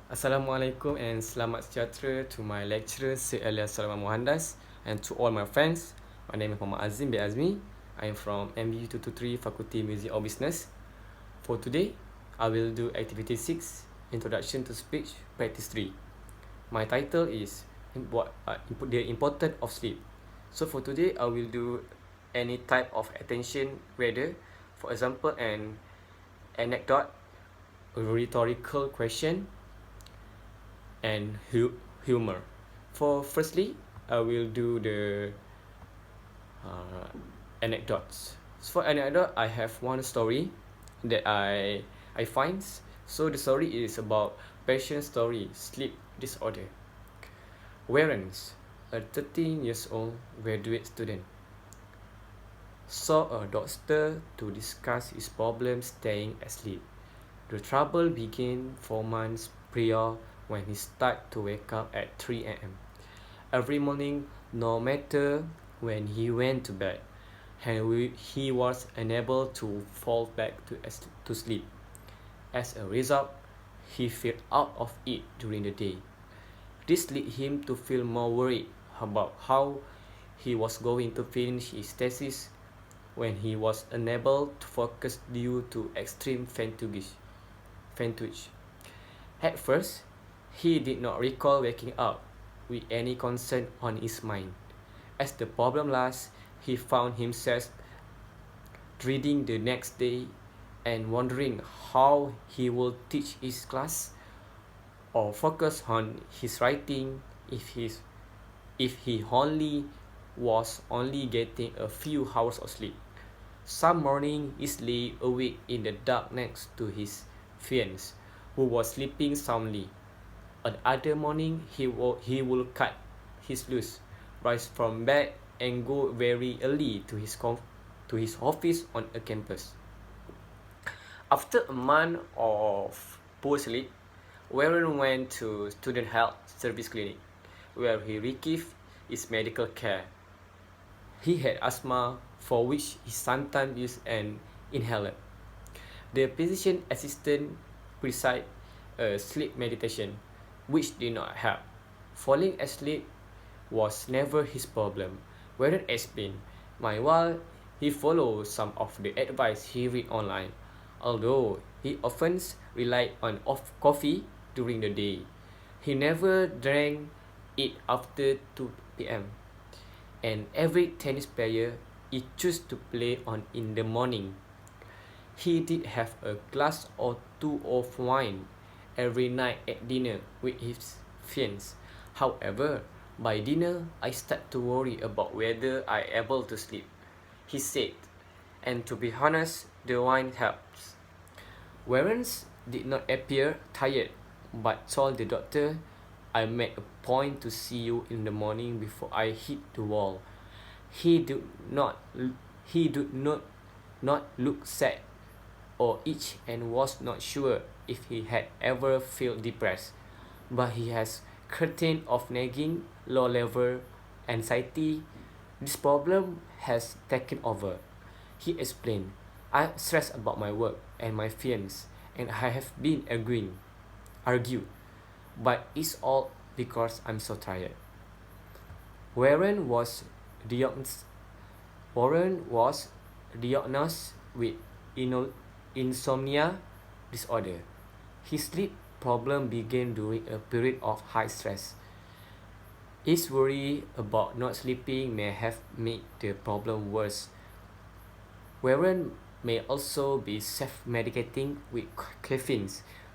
Assalamualaikum and selamat sejahtera to my lecturer Sir Elyas Sulaiman Mohandas and to all my friends. My name is Muhammad Azim bin Azmi. I am from MBU 223 Faculty Music or Business. For today, I will do activity 6, Introduction to Speech, practice 3. My title is the importance of sleep. So for today, I will do any type of attention rather. For example, an anecdote, a rhetorical question, and humor. For firstly, I will do the anecdotes. So for anecdote, I have one story that I find. So the story is about patient story, sleep disorder. Warren's a 13 years old graduate student saw a doctor to discuss his problem staying asleep. The trouble began 4 months prior when he started to wake up at 3 a.m. every morning, no matter when he went to bed, and he was unable to fall back to sleep. As a result, he felt out of it during the day. This led him to feel more worried about how he was going to finish his thesis when he was unable to focus due to extreme fatigue. At first, he did not recall waking up with any concern on his mind. As the problem lasted, he found himself dreading the next day and wondering how he would teach his class or focus on his writing if he only was only getting a few hours of sleep. Some morning he lay awake in the dark next to his fiancée, who was sleeping soundly. On other morning, he would cut his loose, rise from bed, and go very early to his office on a campus. After a month of poor sleep, Warren went to Student Health Service Clinic, where he received his medical care. He had asthma, for which he sometimes used an inhaler. The physician assistant prescribed a sleep meditation, which did not help. Falling asleep was never his problem. Warren explained, while he followed some of the advice he read online, although he often relied on coffee during the day. He never drank it after 2 p.m. And every tennis player he chose to play on in the morning. He did have a glass or two of wine every night at dinner with his fiancée. However, by dinner, I start to worry about whether I able to sleep, he said, and to be honest, the wine helps. Warren did not appear tired, but told the doctor, I made a point to see you in the morning before I hit the wall. He did not look sad or itch and was not sure if he had ever felt depressed, but he has curtain of nagging low-level anxiety. This problem has taken over. He explained, I stress about my work and my fiancé, and I have been argued, but it's all because I'm so tired. Warren was diagnosed with insomnia disorder. His sleep problem began during a period of high stress. His worry about not sleeping may have made the problem worse. Warren may also be self-medicating with caffeine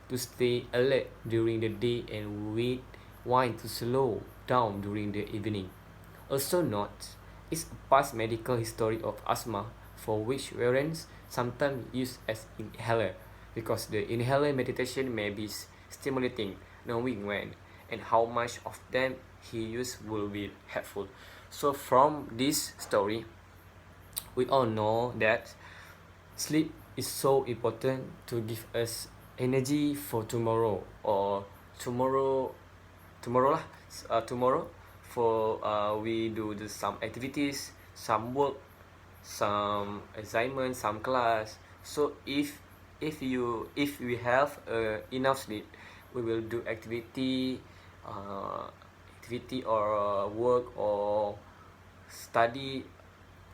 to stay alert during the day and with wine to slow down during the evening. Also note is a past medical history of asthma, for which Warren sometimes used as inhaler, because the inhaler meditation may be stimulating, knowing when and how much of them he used will be helpful. So from this story, we all know that sleep is so important to give us energy for tomorrow or tomorrow for we do some activities, some work, some assignment, some class. So if we have enough sleep, we will do activity or work or study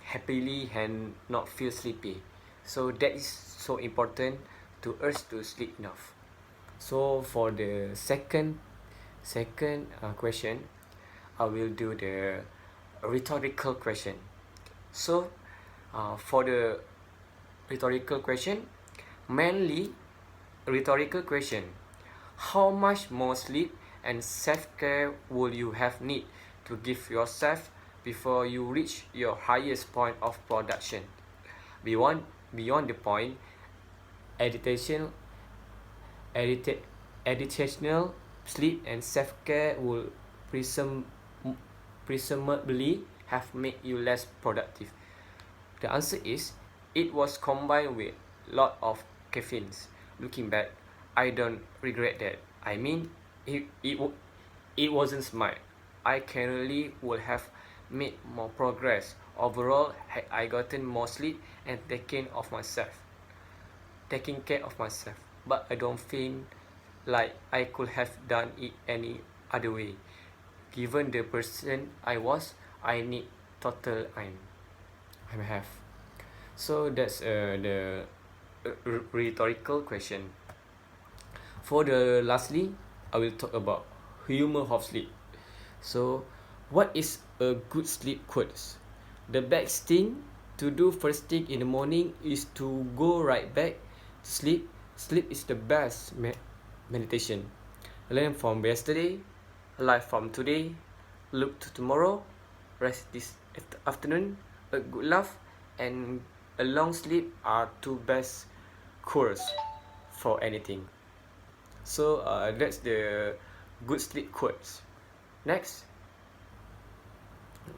happily and not feel sleepy. So that is so important to us to sleep enough. So for the second question, I will do the rhetorical question. So for the rhetorical question, mainly rhetorical question, how much more sleep and self-care will you have need to give yourself before you reach your highest point of production? Beyond the point, education, educational sleep and self-care will presumably have made you less productive. The answer is, it was combined with lot of caffeine. Looking back, I don't regret that. I mean, it wasn't smart. I clearly would have made more progress overall had I gotten more sleep and taken care of myself. But I don't feel like I could have done it any other way. Given the person I was, I need total I have. So that's the rhetorical question. For the lastly, I will talk about humor of sleep. So, what is a good sleep quote? The best thing to do first thing in the morning is to go right back to sleep. Sleep is the best meditation. Learn from yesterday, life from today, look to tomorrow, rest this afternoon, a good laugh, and a long sleep are two best cures for anything. So that's the good sleep quotes. Next,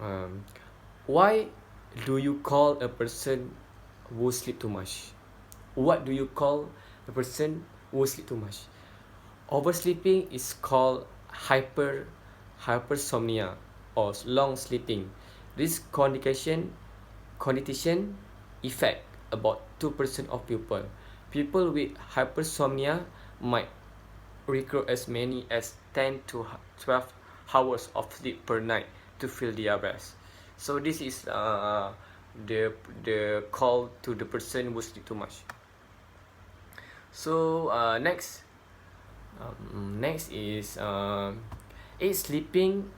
um, why do you call a person who sleep too much? What do you call a person who sleep too much? Oversleeping is called hypersomnia or long sleeping. This condition affect about 2% of people. People with hypersomnia might require as many as 10 to 12 hours of sleep per night to feel their best. So this is the call to the person who sleep too much. So next is is sleeping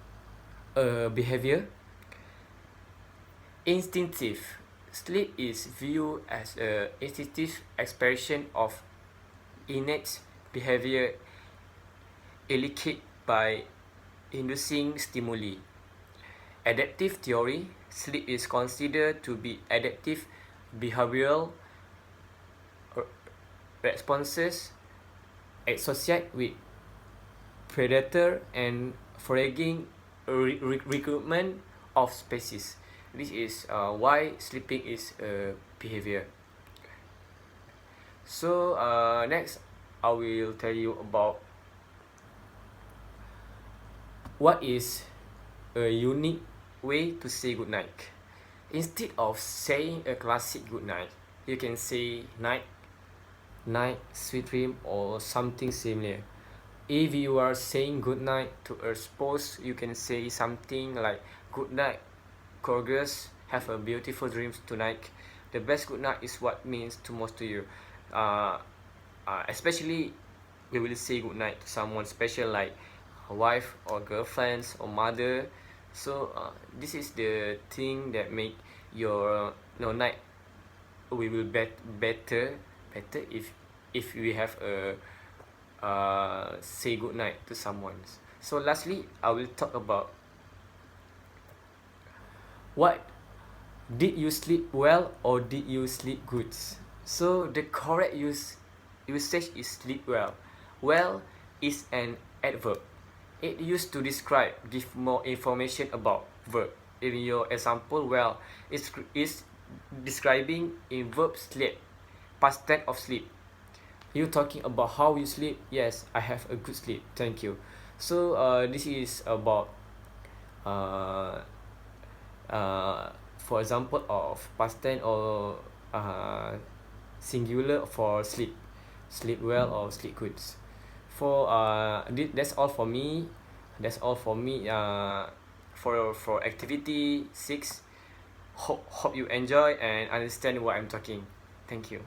a behavior? Instinctive. Sleep is viewed as an instinctive expression of innate behavior elicited by inducing stimuli. Adaptive theory. Sleep is considered to be adaptive behavioral responses associated with predator and foraging recruitment of species. This is why sleeping is a behavior. So next, I will tell you about what is a unique way to say goodnight. Instead of saying a classic goodnight, you can say night, sweet dream, or something similar. If you are saying goodnight to a spouse, you can say something like good night, gorgeous, have a beautiful dreams tonight. The best good night is what means to most to you. Especially we will say good night to someone special like a wife or girlfriends or mother. So this is the thing that make your night we will better if we have a say good night to someone. So lastly, I will talk about what did you sleep well or did you sleep good? So the correct usage is sleep well. Well is an adverb. It used to describe, give more information about verb. In your example, well is describing in verb sleep, past tense of sleep. You talking about how you sleep? Yes, I have a good sleep. Thank you. So this is about for example of past tense or singular for sleep well or sleep good. That's all for me. That's all for me. For activity 6. Hope you enjoy and understand what I'm talking. Thank you.